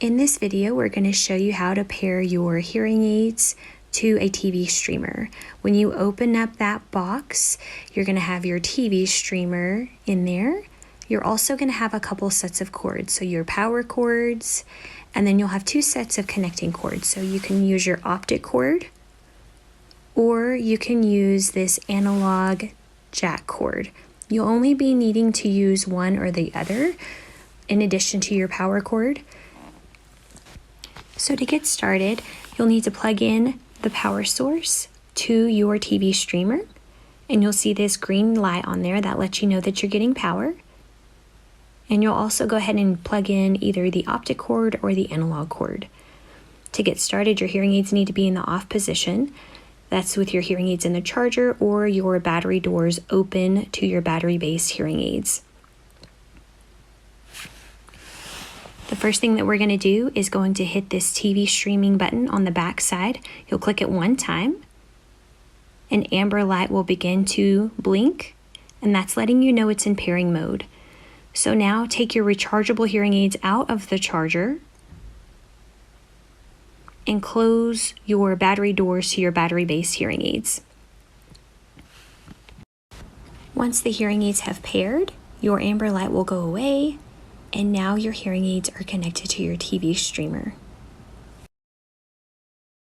In this video, we're going to show you how to pair your hearing aids to a TV streamer. When you open up that box, you're going to have your TV streamer in there. You're also going to have a couple sets of cords, so your power cords, and then you'll have two sets of connecting cords. So you can use your optic cord, or you can use this analog jack cord. You'll only be needing to use one or the other in addition to your power cord. So to get started, you'll need to plug in the power source to your TV streamer, and you'll see this green light on there that lets you know that you're getting power. And you'll also go ahead and plug in either the optic cord or the analog cord. To get started, your hearing aids need to be in the off position. That's with your hearing aids in the charger or your battery doors open to your battery-based hearing aids. The first thing that we're going to do is going to hit this TV streaming button on the back side. You'll click it one time. An amber light will begin to blink, and that's letting you know it's in pairing mode. So now take your rechargeable hearing aids out of the charger and close your battery doors to your battery-based hearing aids. Once the hearing aids have paired, your amber light will go away, and now your hearing aids are connected to your TV streamer.